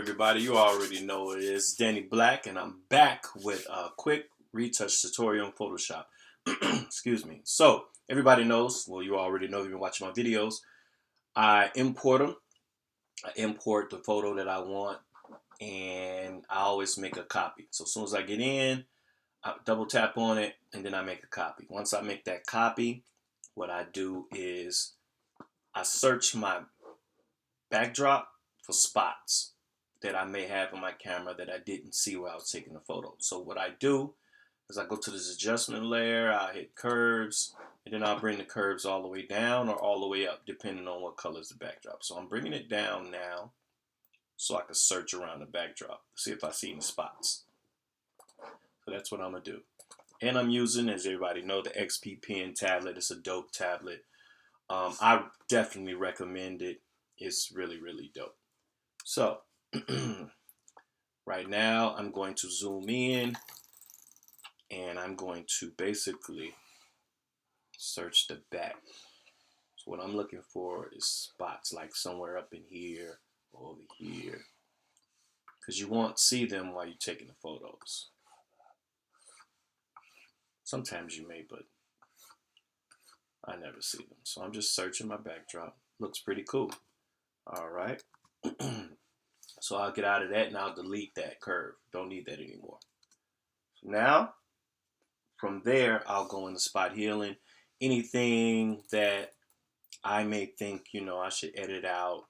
Everybody, you already know what it is. Danny Black, and I'm back with a quick retouch tutorial in Photoshop. Excuse me. So, everybody knows, well, you already know if you've been watching my videos, I import them. I import the photo that I want, and I always make a copy. So, as soon as I get in, I double tap on it, and then I make a copy. Once I make that copy, what I do is I search my backdrop for spots that I may have on my camera that I didn't see while I was taking the photo. So what I do is I go to this adjustment layer, I hit curves, and then I'll bring the curves all the way down or all the way up, depending on what color is the backdrop. So I'm bringing it down now so I can search around the backdrop, see if I see any spots. So that's what I'm gonna do. And I'm using, as everybody know, the XP Pen tablet. It's a dope tablet. I definitely recommend it. It's really, really dope. So right now I'm going to zoom in and I'm going to basically search the back. So what I'm looking for is spots like somewhere up in here or over here, because you won't see them while you're taking the photos. Sometimes you may, but I never see them. So I'm just searching my backdrop. Looks pretty cool. All right. So I'll get out of that and I'll delete that curve. Don't need that anymore. So now, from there, I'll go into spot healing. Anything that I may think, I should edit out.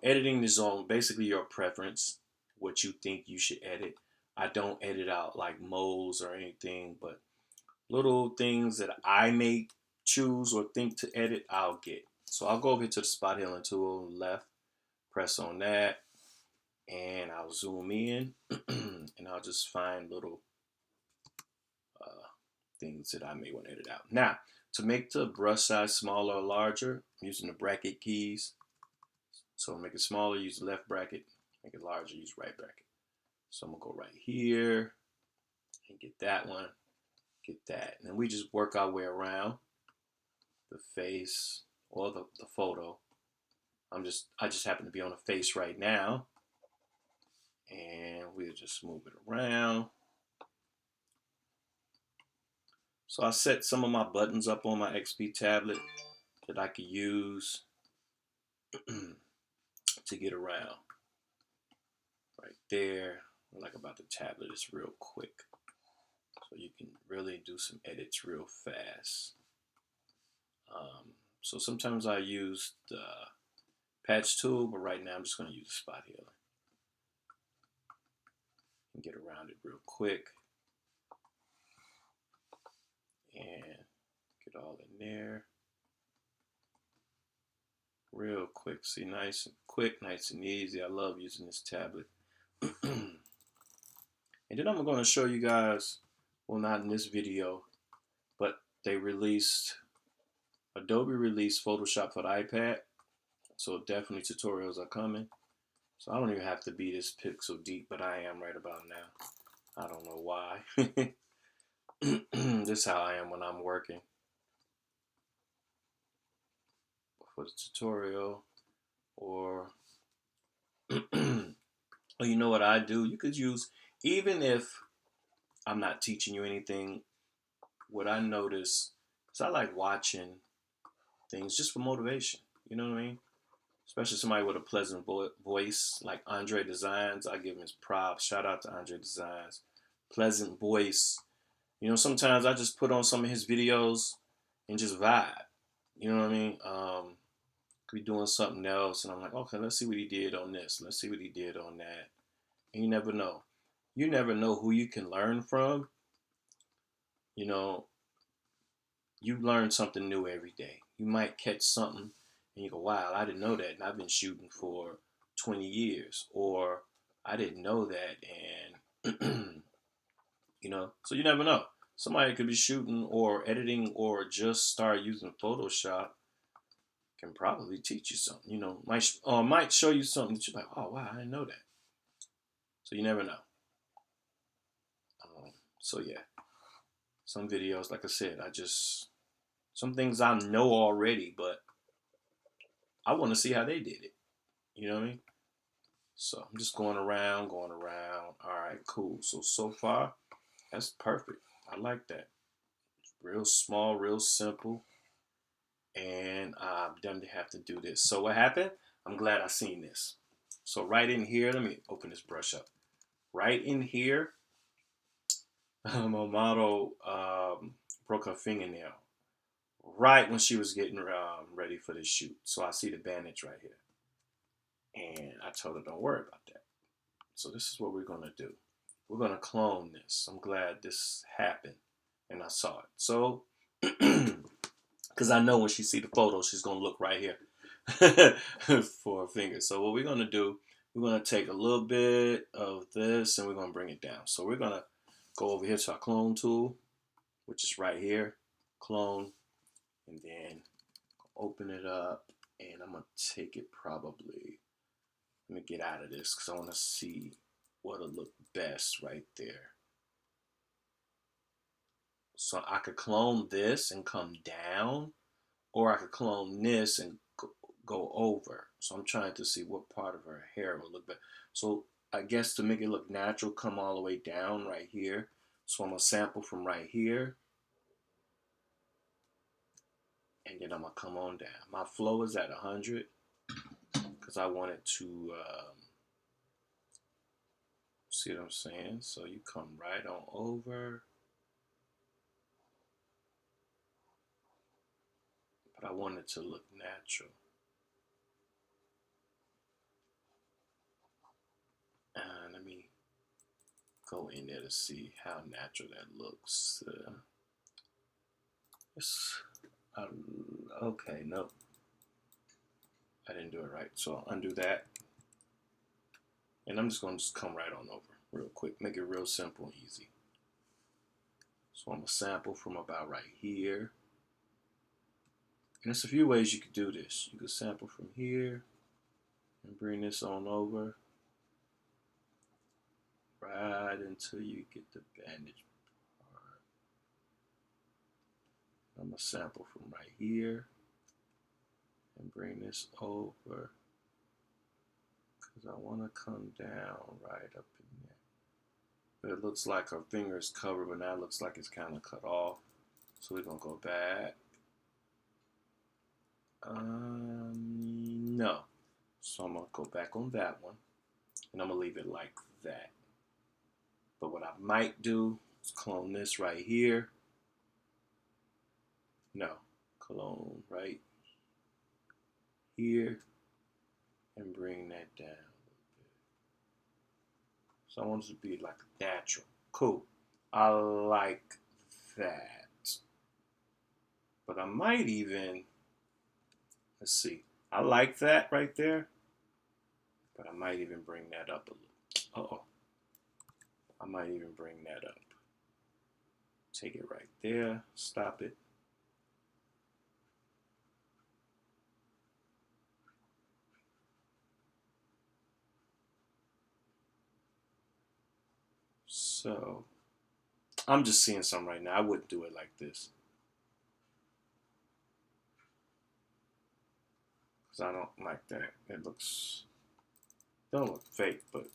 Editing is on basically your preference, what you think you should edit. I don't edit out like moles or anything, but little things that I may choose or think to edit, I'll get. So I'll go over to the spot healing tool, left, press on that, and I'll zoom in, and I'll just find little things that I may want to edit out. Now, to make the brush size smaller or larger, I'm using the bracket keys. So make it smaller, use the left bracket. Make it larger, use right bracket. So I'm gonna go right here and get that one, get that. And then we just work our way around the face or the photo. I just happen to be on the face right now. And we'll just move it around. So I set some of my buttons up on my XP tablet that I could use to get around. Right there, like about the tablet, it's real quick. So you can really do some edits real fast. So sometimes I use the patch tool, but right now I'm just going to use the spot healer and get around it real quick. And get all in there real quick. See, nice and quick, nice and easy. I love using this tablet. And then I'm going to show you guys, well, not in this video, but Adobe released Photoshop for the iPad. So definitely tutorials are coming. So I don't even have to be this pixel deep, but I am right about now. I don't know why. This is how I am when I'm working. For the tutorial, or well, you know what I do? You could use, even if I'm not teaching you anything, what I notice is I like watching things just for motivation. You know what I mean? Especially somebody with a pleasant voice like Andre Designs. I give him his props. Shout out to Andre Designs. Pleasant voice. Sometimes I just put on some of his videos and just vibe. You know what I mean? Could be doing something else, and I'm like, okay, let's see what he did on this. Let's see what he did on that. And you never know. You never know who you can learn from. You learn something new every day. You might catch something and you go, wow, I didn't know that, and I've been shooting for 20 years. Or I didn't know that, and so you never know. Somebody could be shooting or editing or just start using Photoshop, can probably teach you something, might show you something that you're like, oh wow, I didn't know that. So you never know. So yeah, some videos, like I said, some things I know already, but I want to see how they did it. You know what I mean? So I'm just going around, going around. All right, cool. So far, that's perfect. I like that. Real small, real simple. And I'm done to have to do this. So what happened? I'm glad I seen this. So right in here, let me open this brush up. Right in here, my model broke her fingernail right when she was getting ready for the shoot. So I see the bandage right here. And I told her, don't worry about that. So this is what we're going to do. We're going to clone this. I'm glad this happened and I saw it. So, because I know when she see the photo, she's going to look right here for her finger. So what we're going to do, we're going to take a little bit of this and we're going to bring it down. So we're going to go over here to our clone tool, which is right here, clone, and then open it up. And I'm going to take it probably, let me get out of this because I want to see what'll look best right there. So I could clone this and come down, or I could clone this and go over. So I'm trying to see what part of her hair will look better. So I guess to make it look natural, come all the way down right here. So I'm gonna sample from right here, and then I'm gonna come on down. My flow is at 100 because I want it to see what I'm saying. So you come right on over, but I want it to look natural. Let me go in there to see how natural that looks. Okay, no, I didn't do it right. So I'll undo that. And I'm just going to come right on over real quick. Make it real simple and easy. So I'm going to sample from about right here. And there's a few ways you could do this. You could sample from here and bring this on over right until you get the bandage part. I'm going to sample from right here and bring this over because I want to come down right up in there. But it looks like her finger is covered, but now it looks like it's kind of cut off. So we're going to go back. No. So I'm going to go back on that one. And I'm going to leave it like that. But what I might do is clone this right here. No. Clone right here. And bring that down. So I want it to be like natural. Cool. I like that. But I might even, let's see. I like that right there. But I might even bring that up a little. Uh-oh. I might even bring that up. Take it right there. Stop it. So, I'm just seeing something right now. I wouldn't do it like this. Because I don't like that. It looks, don't look fake, but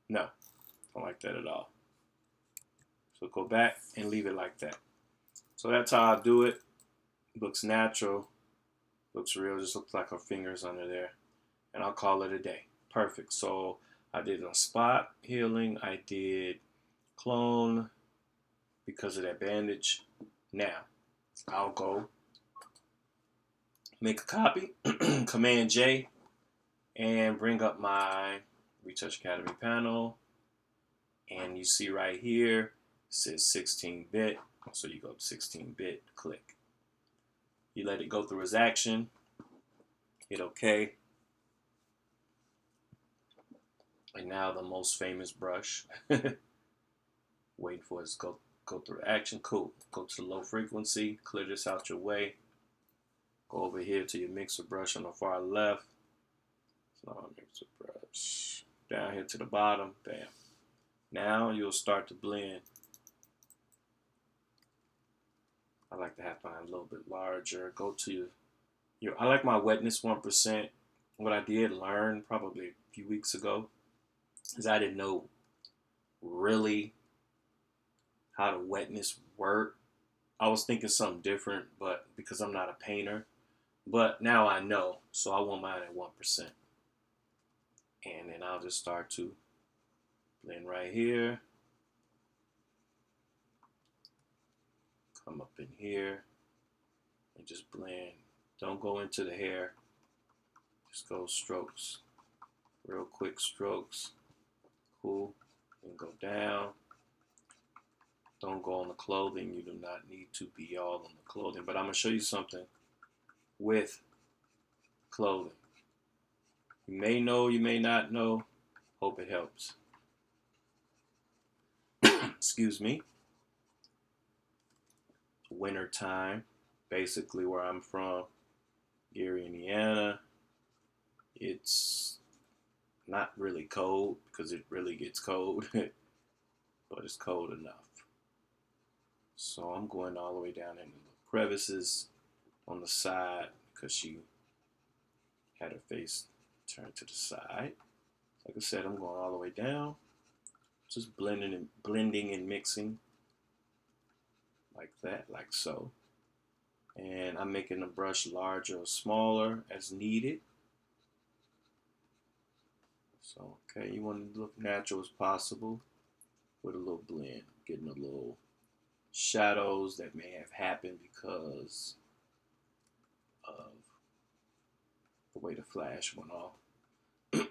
no. Don't like that at all. So go back and leave it like that. So that's how I do it. Looks natural. Looks real. Just looks like her fingers under there. And I'll call it a day. Perfect. So I did a spot healing. I did clone because of that bandage. Now, I'll go make a copy, Command J, and bring up my Retouch Academy panel. And you see right here, it says 16-bit. So you go to 16-bit, click. You let it go through its action, hit OK. And now the most famous brush. Waiting for it to go through action. Cool. Go to the low frequency, clear this out your way. Go over here to your mixer brush on the far left. So mixer brush. Down here to the bottom. Bam. Now you'll start to blend. I like to have mine a little bit larger. Go to your I like my wetness 1%. what I did learn probably a few weeks ago is I didn't know really how the wetness worked. I was thinking something different, but because I'm not a painter, but now I know, so I want mine at 1%. And then I'll just start to blend right here, come up in here, and just blend. Don't go into the hair, just go strokes, real quick strokes, cool, and go down. Don't go on the clothing. You do not need to be all on the clothing, but I'm gonna show you something with clothing. You may know, you may not know. Hope it helps. Excuse me. Winter time, basically where I'm from, Gary, Indiana. It's not really cold because it really gets cold, but it's cold enough. So I'm going all the way down into the crevices on the side because she had her face turned to the side. Like I said, I'm going all the way down, just blending and mixing like that, like so. And I'm making the brush larger or smaller as needed. So, okay, you want to look natural as possible with a little blend, getting a little shadows that may have happened because of the way the flash went off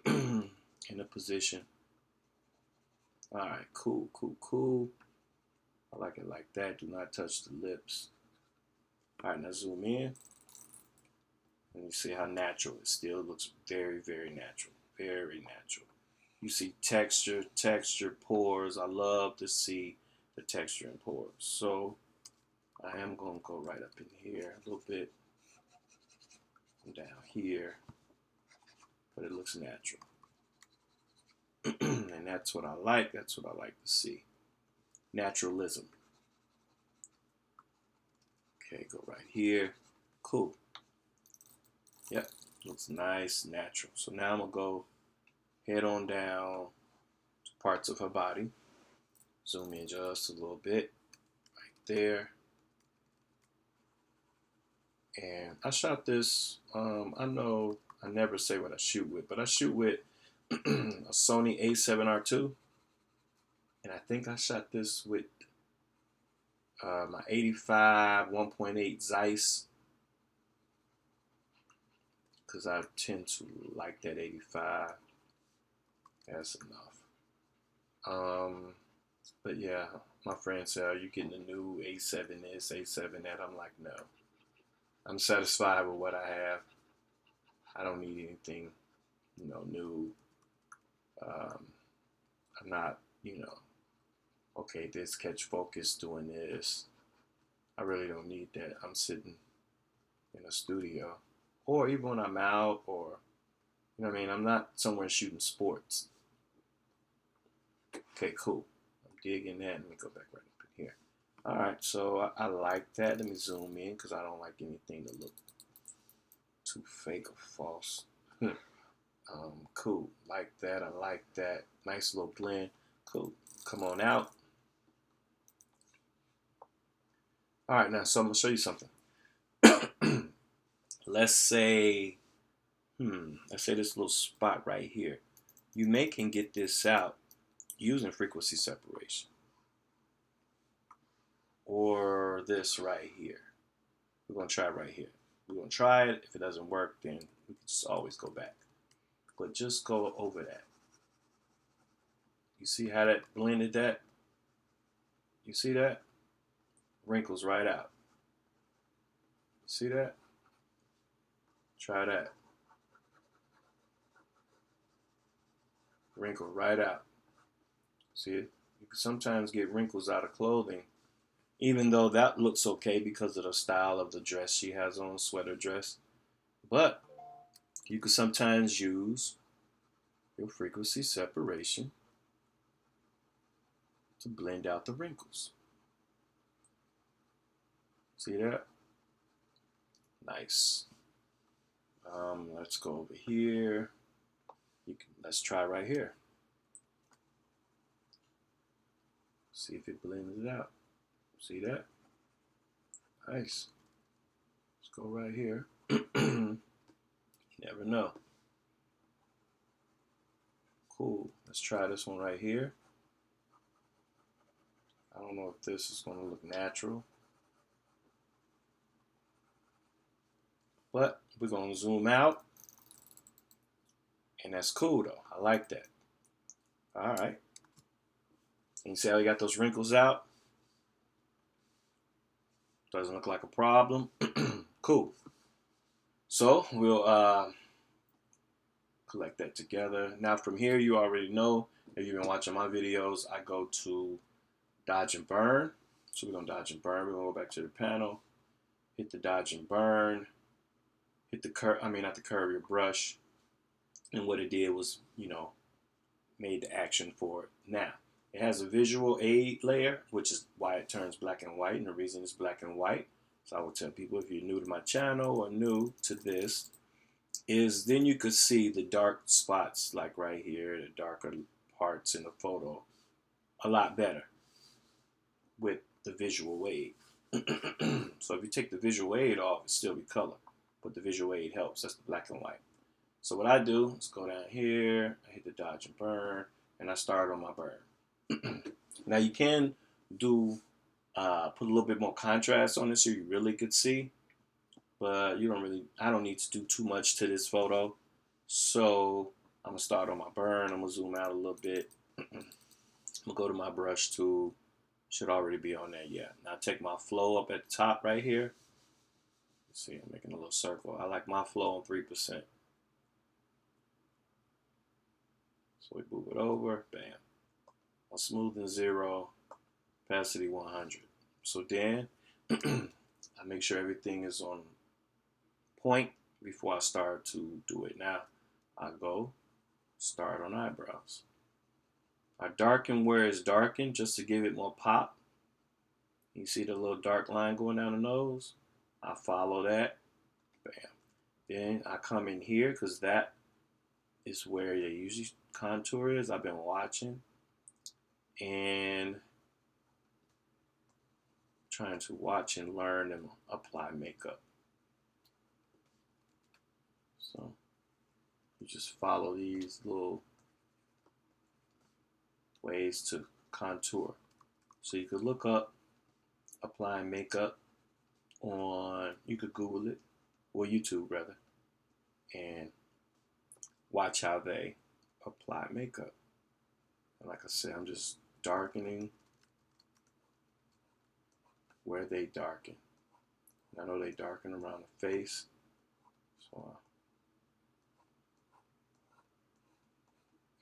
in a position. All right, cool, cool, cool. I like it like that. Do not touch the lips. All right, now zoom in. And you see how natural it still looks. Very, very natural. Very natural. You see texture, pores. I love to see the texture and pores. So I am going to go right up in here a little bit. Down here. But it looks natural. And that's what I like. That's what I like to see. Naturalism. Okay, go right here. Cool. Yep, looks nice, natural. So now I'm going to go head on down to parts of her body. Zoom in just a little bit. Right there. And I shot this, I know I never say what I shoot with, but I shoot with a Sony A7R2. And I think I shot this with my 85 1.8 Zeiss, because I tend to like that 85. That's enough. But yeah, my friend said, "Are you getting a new A7 this, A7 that?" I'm like, no. I'm satisfied with what I have. I don't need anything, new. I'm not, okay, this catch focus doing this. I really don't need that. I'm sitting in a studio, or even when I'm out, or I'm not somewhere shooting sports. Okay, cool. I'm digging that. Let me go back right up in here. All right, so I like that. Let me zoom in because I don't like anything to look too fake or false. Cool. Like that. I like that. Nice little blend. Cool. Come on out. All right, now, so I'm going to show you something. Let's say this little spot right here. You can get this out using frequency separation. Or this right here. We're going to try it right here. We're going to try it. If it doesn't work, then we can just always go back. But just go over that. You see how that blended that? You see that? Wrinkles right out. See that? Try that. Wrinkle right out. See it? You can sometimes get wrinkles out of clothing, even though that looks okay because of the style of the dress she has on, sweater dress. But you can sometimes use your frequency separation to blend out the wrinkles. See that? Nice. Let's go over here. Let's try right here. See if it blends it out. See that? Nice. Let's go right here. You never know. Cool. Let's try this one right here. I don't know if this is going to look natural, but we're going to zoom out, and that's cool though. I like that. All right. You see how we got those wrinkles out? Doesn't look like a problem. Cool. So we'll collect that together. Now from here, you already know, if you've been watching my videos, I go to dodge and burn. So we're going to dodge and burn. We're going to go back to the panel, hit the dodge and burn, hit the curve, not the curve, your brush. And what it did was, made the action for it. Now, it has a visual aid layer, which is why it turns black and white. And the reason it's black and white, so I would tell people, if you're new to my channel or new to this, is then you could see the dark spots, like right here, the darker parts in the photo, a lot better with the visual aid. So if you take the visual aid off, it still be color, but the visual aid helps. That's the black and white. So what I do is go down here, I hit the dodge and burn, and I start on my burn. Now you can do put a little bit more contrast on this so you really could see, but I don't need to do too much to this photo. So I'm gonna start on my burn. I'm gonna zoom out a little bit. I'm gonna go to my brush tool. Should already be on there, yeah. Now take my flow up at the top right here. Let's see, I'm making a little circle. I like my flow on 3%. So we move it over, bam. On smoothing 0, opacity 100. So then I make sure everything is on point before I start to do it. Now I go start on eyebrows. I darken where it's darkened just to give it more pop. You see the little dark line going down the nose? I follow that. Bam. Then I come in here because that is where they usually contour is. I've been watching and trying to watch and learn and apply makeup. So you just follow these little ways to contour. So you could look up applying makeup on, you could Google it, or YouTube rather, and watch how they apply makeup. And like I said, I'm just darkening where they darken. And I know they darken around the face, so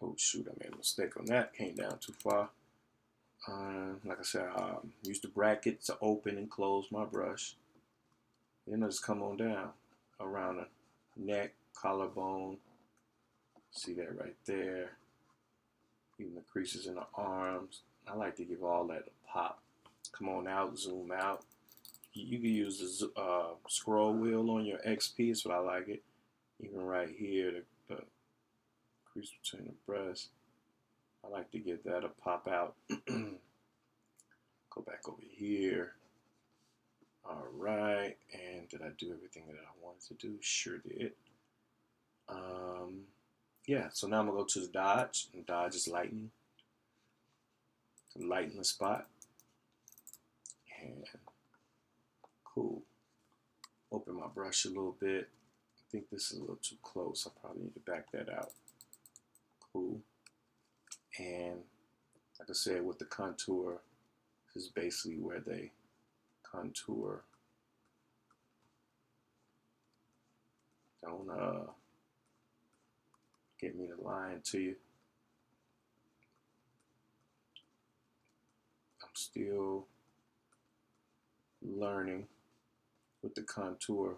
oh shoot, I made a mistake on that, came down too far. Like I said, use the bracket to open and close my brush. Then I just come on down around the neck, collarbone. See that right there. Even the creases in the arms. I like to give all that a pop. Come on out, zoom out. You can use the scroll wheel on your XP, is what I like it. Even right here, the crease between the breasts. I like to give that a pop out. Go back over here. All right, and did I do everything that I wanted to do? Sure did. Yeah, so now I'm gonna go to the dodge, and dodge is lightening. To lighten the spot. And cool. Open my brush a little bit. I think this is a little too close. I probably need to back that out. Cool. And like I said, with the contour, this is basically where they contour. Don't get me to lying to you. I'm still learning with the contour.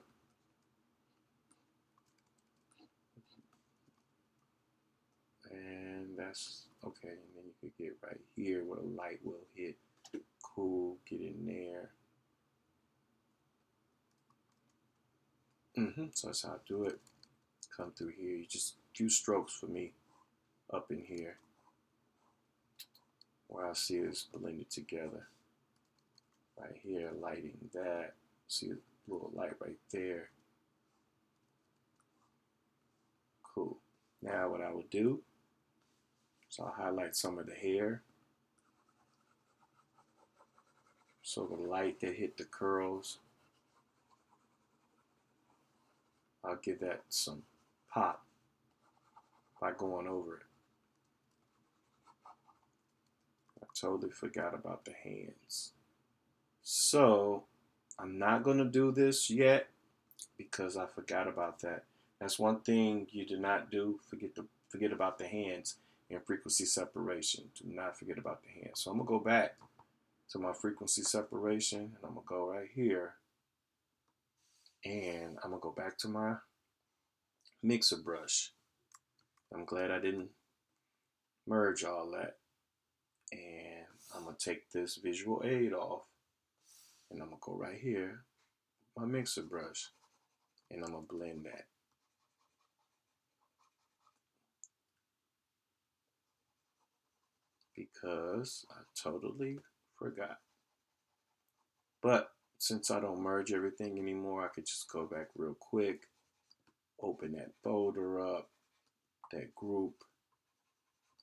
And that's okay. And then you could get right here where the light will hit. Cool, get in there. So that's how I do it. come through here. Just a few strokes for me up in here where I see it's blended together. Right here, lighting that. See a little light right there. Cool. Now what I would do is I'll highlight some of the hair. So the light that hit the curls, I'll give that some pop by going over it. I totally forgot about the hands. So I'm not going to do this yet because I forgot about that. That's one thing you do not do. Forget about the hands in frequency separation. Do not forget about the hands. So I'm going to go back to my frequency separation, and I'm going to go right here, and I'm going to go back to my mixer brush. I'm glad I didn't merge all that. And I'm going to take this visual aid off, and I'm going to go right here, my mixer brush, and I'm going to blend that. Because I totally forgot. But since I don't merge everything anymore, I could just go back real quick, open that folder up, that group,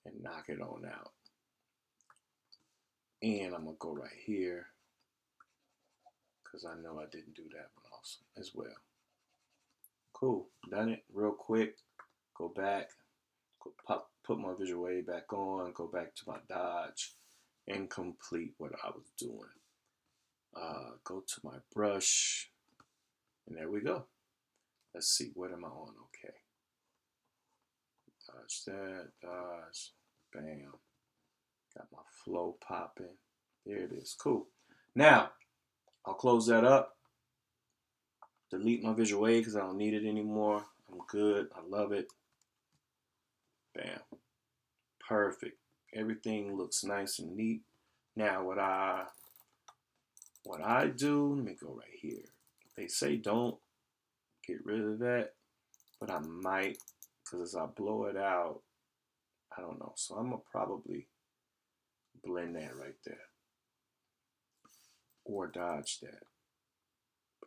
and knock it on out. And I'm going to go right here because I know I didn't do that one also as well. Cool. Done it real quick. Go back, put my visual aid back on, go back to my dodge, and complete what I was doing. Go to my brush, and there we go. Let's see, what am I on? Okay. Dodge that, dodge, bam. Got my flow popping. There it is. Cool. Now, I'll close that up. Delete my visual aid because I don't need it anymore. I'm good. I love it. Bam. Perfect. Everything looks nice and neat. Now, what I do, let me go right here. They say don't get rid of that, but I might, because as I blow it out, I don't know. So I'm going to probably blend that right there. Or dodge that.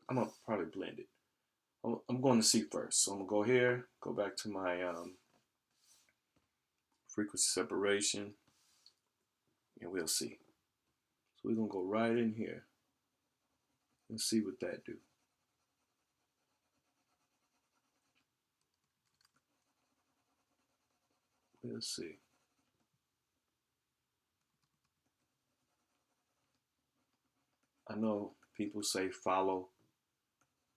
I'm going to probably blend it. I'm going to see first. So I'm going to go here, go back to my frequency separation, and we'll see. So we're going to go right in here and see what that do. Let's see. I know people say follow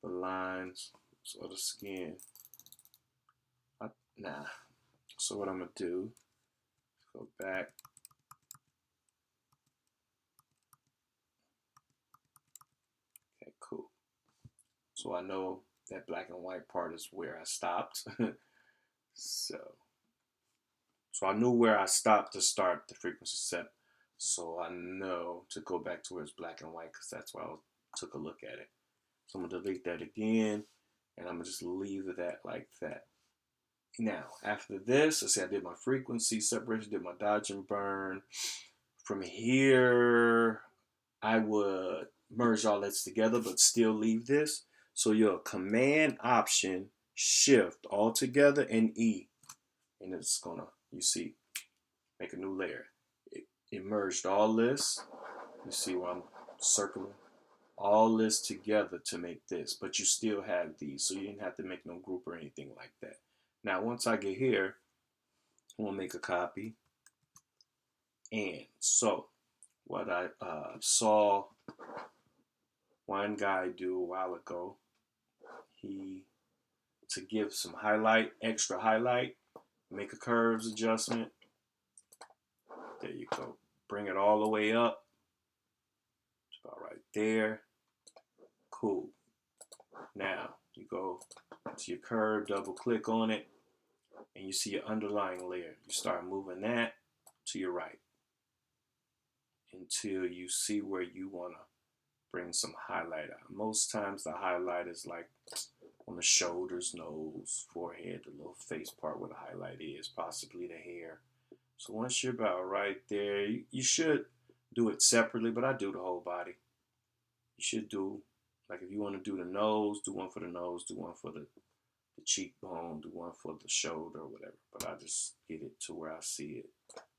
the lines or the skin. Nah. So what I'm going to do, go back. Okay, cool. So I know that black and white part is where I stopped. So I knew where I stopped to start the frequency set. So I know to go back to where it's black and white because that's why I took a look at it. So I'm going to delete that again, and I'm going to just leave that like that. Now, after this, let's say I did my frequency separation, did my dodge and burn. From here, I would merge all that together, but still leave this. So your Command Option Shift all together and E, and it's gonna, you see, make a new layer. It merged all this. You see where I'm circling all this together to make this, but you still have these, so you didn't have to make no group or anything like that. Now, once I get here, I'm gonna make a copy. And so, what I saw one guy do a while ago, to give some highlight, extra highlight, make a curves adjustment. There you go. Bring it all the way up. It's about right there. Cool. Now, you go to your curve, double click on it, and you see your underlying layer. You start moving that to your right until you see where you want to bring some highlight out. Most times the highlight is like on the shoulders, nose, forehead, the little face part where the highlight is, possibly the hair. So once you're about right there, you should do it separately, but I do the whole body. You should do, like if you want to do the nose, do one for the nose, do one for the cheekbone, do one for the shoulder or whatever. But I just get it to where I see it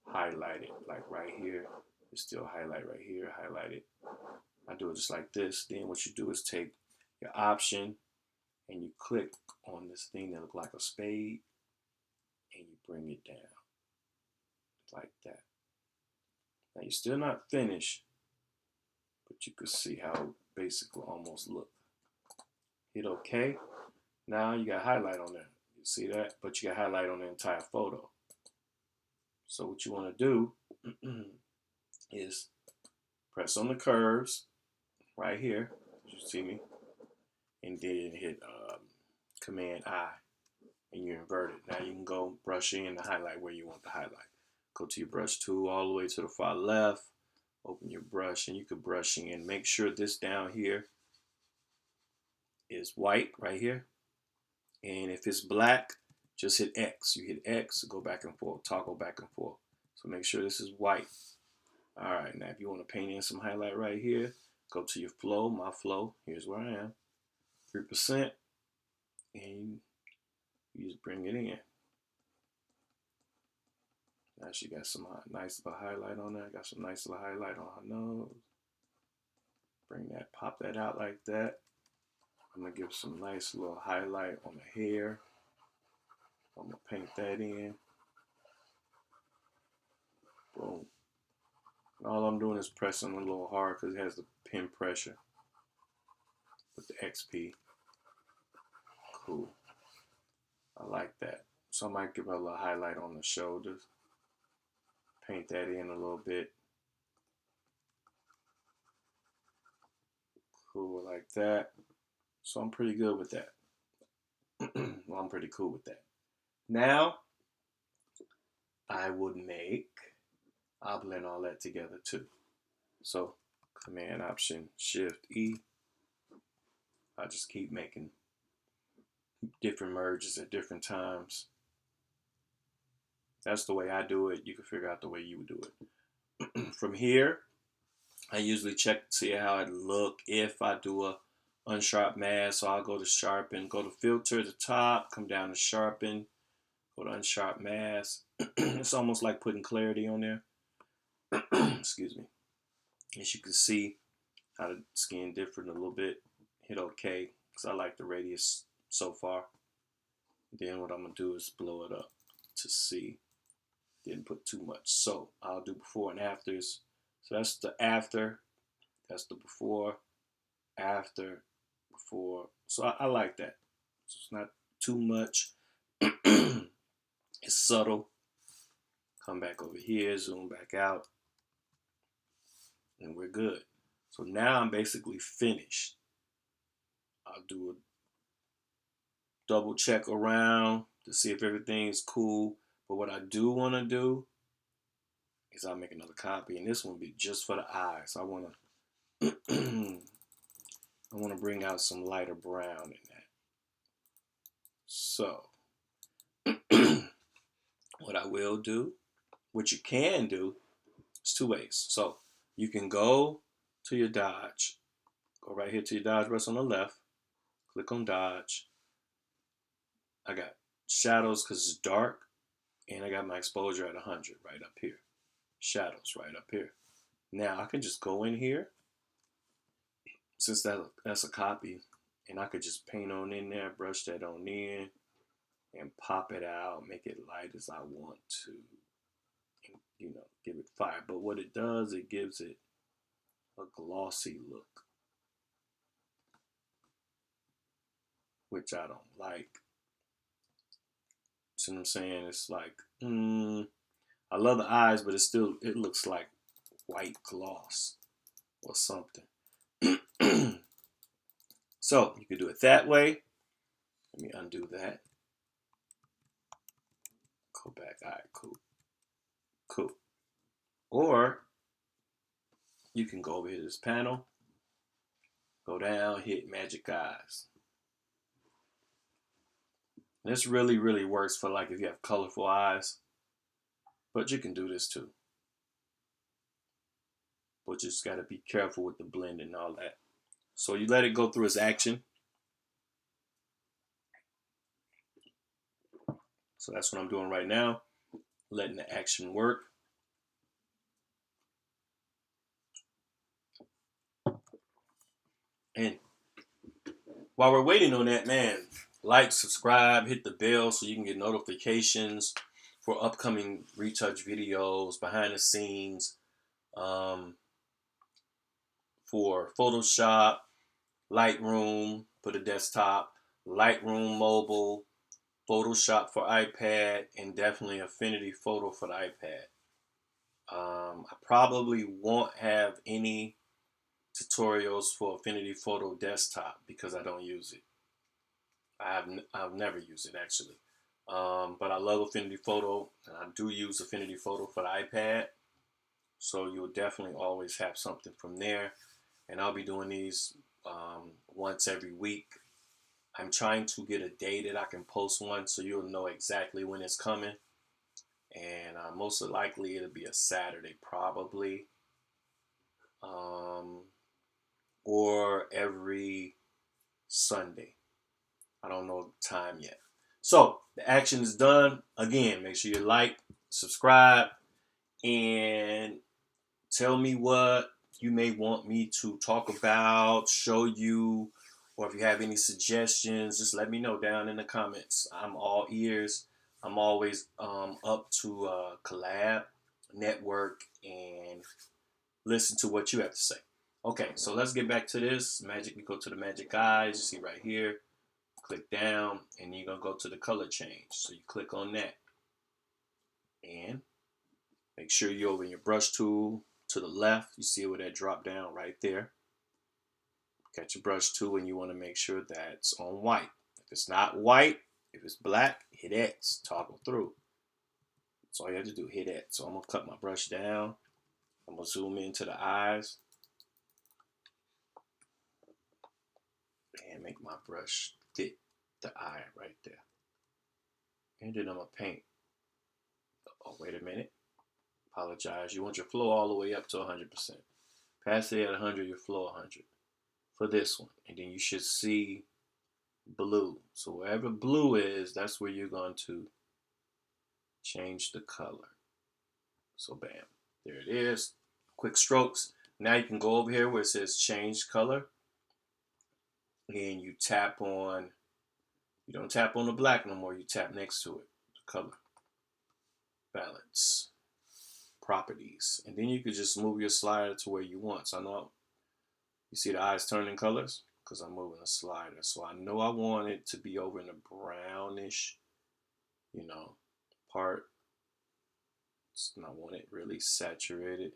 highlighted, like right here. It's still highlight right here, highlight it. I do it just like this. Then what you do is take your option and you click on this thing that looks like a spade and you bring it down like that. Now you're still not finished, but you can see how it basically almost look. Hit OK. Now you got highlight on there. You see that? But you got highlight on the entire photo. So what you want to do is press on the curves right here. You see me? And then hit Command I. And you invert it. Now you can go brush in the highlight where you want the highlight. Go to your brush tool all the way to the far left. Open your brush and you can brush in. Make sure this down here is white right here. And if it's black, just hit X. You hit X, go back and forth, toggle back and forth. So make sure this is white. All right, now if you want to paint in some highlight right here, go to your flow, my flow. Here's where I am, 3%, and you just bring it in. Now she got some nice little highlight on there. Got some nice little highlight on her nose. Bring that, pop that out like that. I'm gonna give some nice little highlight on the hair. I'm gonna paint that in. Boom. And all I'm doing is pressing a little hard because it has the pin pressure with the XP. Cool. I like that. So I might give her a little highlight on the shoulders. Paint that in a little bit. Cool, like that. So I'm pretty good with that. Well, I'm pretty cool with that. Now, I'll blend all that together too. So, Command Option Shift E. I just keep making different merges at different times. That's the way I do it. You can figure out the way you would do it. From here, I usually check to see how it look if I do a unsharp mask. So I'll go to sharpen, go to filter at the top, come down to sharpen, go to unsharp mask. It's almost like putting clarity on there. Excuse me. As you can see how the skin different a little bit. Hit OK because I like the radius so far. Then what I'm gonna do is blow it up to see. Didn't put too much. So I'll do before and afters. So that's the after. That's the before, after, before. So I like that. So it's not too much. It's subtle. Come back over here, zoom back out, and we're good. So now I'm basically finished. I'll do a double check around to see if everything's cool. But what I do want to do is I'll make another copy, and this one will be just for the eyes. I want to bring out some lighter brown in that. So what I will do, what you can do, is two ways. So you can go to your dodge, go right here to your dodge brush on the left, click on dodge. I got shadows because it's dark, and I got my exposure at 100 right up here. Shadows right up here. Now I can just go in here, since that's a copy, and I could just paint on in there, brush that on in, and pop it out, make it light as I want to, and, you know, give it fire. But what it does, it gives it a glossy look, which I don't like. See what I'm saying? It's like, I love the eyes, but it looks like white gloss or something. So you could do it that way. Let me undo that. Go back. All right, cool. Cool. Or you can go over here to this panel, go down, hit Magic Eyes. And this really, really works for like if you have colorful eyes, but you can do this too. But you just got to be careful with the blend and all that. So you let it go through its action. So that's what I'm doing right now, letting the action work. And while we're waiting on that, man, like, subscribe, hit the bell so you can get notifications for upcoming retouch videos, behind the scenes, for Photoshop, Lightroom for the desktop, Lightroom mobile, Photoshop for iPad, and definitely Affinity Photo for the iPad. I probably won't have any tutorials for Affinity Photo desktop because I don't use it. I've never used it actually. But I love Affinity Photo, and I do use Affinity Photo for the iPad. So you'll definitely always have something from there. And I'll be doing these once every week. I'm trying to get a day that I can post one so you'll know exactly when it's coming. And most likely it'll be a Saturday probably. Or every Sunday. I don't know the time yet. So the action is done. Again, make sure you like, subscribe, and tell me what you may want me to talk about, show you, or if you have any suggestions, just let me know down in the comments. I'm all ears. I'm always up to collab, network, and listen to what you have to say. Okay, so let's get back to this. Magic, we go to the magic eyes. You see right here. Click down, and you're going to go to the color change. So you click on that. And make sure you open your brush tool to the left. You see where that drop down right there. Catch your brush tool, and you want to make sure that's on white. If it's not white, if it's black, hit X, toggle through. That's all you have to do, hit X. So I'm going to cut my brush down. I'm going to zoom into the eyes and make my brush fit the eye right there. And then I'm going to paint. Oh, wait a minute. Apologize. You want your flow all the way up to 100%. Pass it at 100, your flow 100 for this one. And then you should see blue. So wherever blue is, that's where you're going to change the color. So bam, there it is. Quick strokes. Now you can go over here where it says change color. And you tap on, you don't tap on the black no more, you tap next to it, the color. Balance. Properties. And then you could just move your slider to where you want. So I know you see the eyes turning colors because I'm moving the slider. So I know I want it to be over in the brownish, part. And I want it really saturated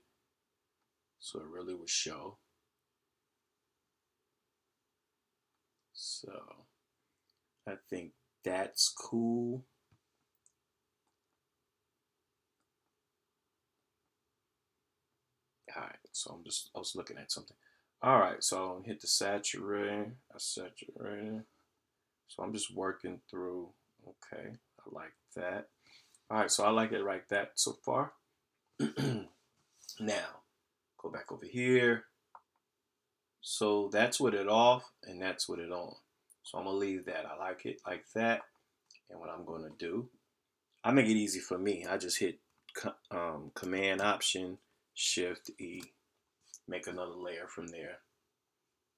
so it really will show. So I think that's cool. All right, so I was looking at something. All right, so I'm hit the saturate. So I'm just working through. Okay, I like that. All right, so I like it like that so far. Now, go back over here. So that's with it off, and that's with it on. So I'm gonna leave that. I like it like that. And what I'm gonna do, I make it easy for me. I just hit Command Option Shift E, make another layer from there,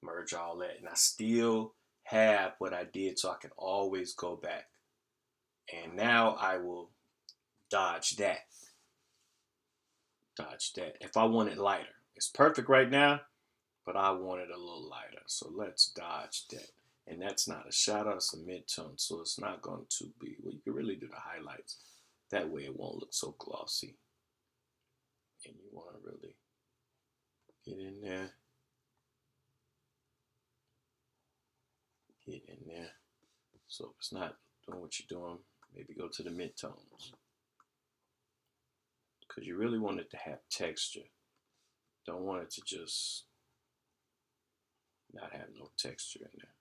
merge all that, and I still have what I did, so I can always go back. And now I will dodge that. If I want it lighter, it's perfect right now, but I want it a little lighter. So let's dodge that. And that's not a shadow, it's a mid-tone, so it's not going to be, well, you can really do the highlights. That way it won't look so glossy. And you want to really get in there. Get in there. So if it's not doing what you're doing, maybe go to the mid-tones. Because you really want it to have texture. Don't want it to just not have no texture in there.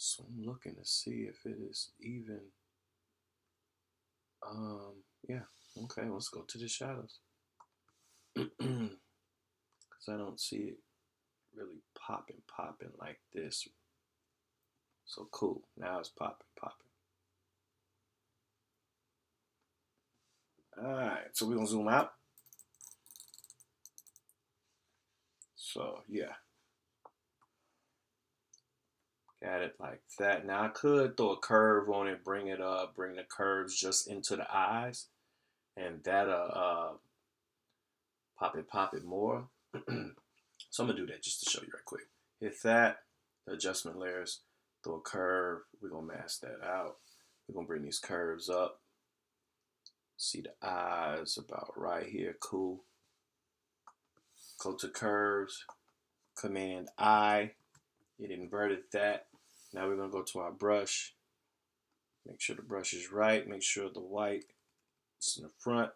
So I'm looking to see if it is even. Yeah. Okay, let's go to the shadows. Because I don't see it really popping like this. So cool. Now it's popping. Alright, so we're gonna zoom out. So yeah. Got it like that. Now I could throw a curve on it, bring it up, bring the curves just into the eyes, and that'll pop it more. So I'm gonna do that just to show you right quick. Hit that, the adjustment layers, throw a curve. We're gonna mask that out. We're gonna bring these curves up. See the eyes about right here. Cool. Go to curves, Command I. It inverted that. Now we're gonna go to our brush. Make sure the brush is right. Make sure the white is in the front.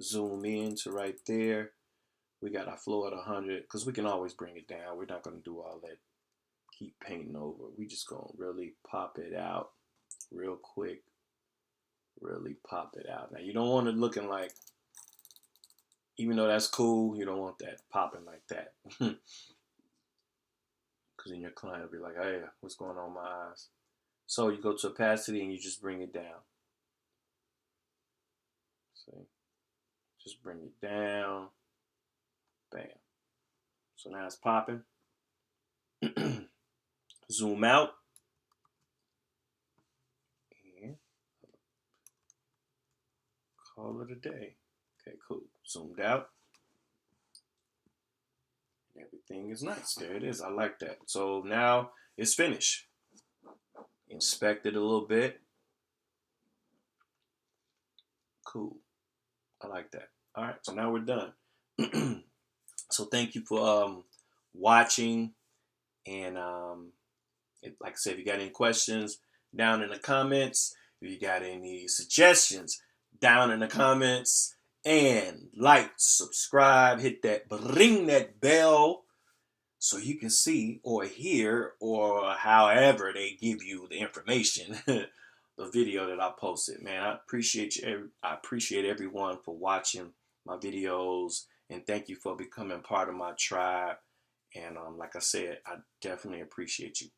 Zoom in to right there. We got our flow at 100 because we can always bring it down. We're not gonna do all that. Keep painting over. We just gonna really pop it out real quick. Really pop it out. Now you don't want it looking like, even though that's cool, you don't want that popping like that. Because then your client will be like, hey, what's going on with my eyes? So you go to opacity and you just bring it down. See? Just bring it down. Bam. So now it's popping. Zoom out. And call it a day. Okay, cool. Zoomed out. Everything is nice. There it is. I like that. So now it's finished. Inspect it a little bit. Cool. I like that. All right. So now we're done. So thank you for watching. And like I said, if you got any questions, down in the comments. If you got any suggestions, down in the comments. And like, subscribe, hit that, ring that bell so you can see or hear or however they give you the information, the video that I posted. Man, I appreciate you. I appreciate everyone for watching my videos, and thank you for becoming part of my tribe. And like I said, I definitely appreciate you.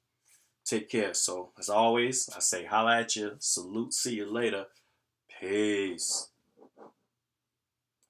Take care. So as always, I say holla at you. Salute. See you later. Peace.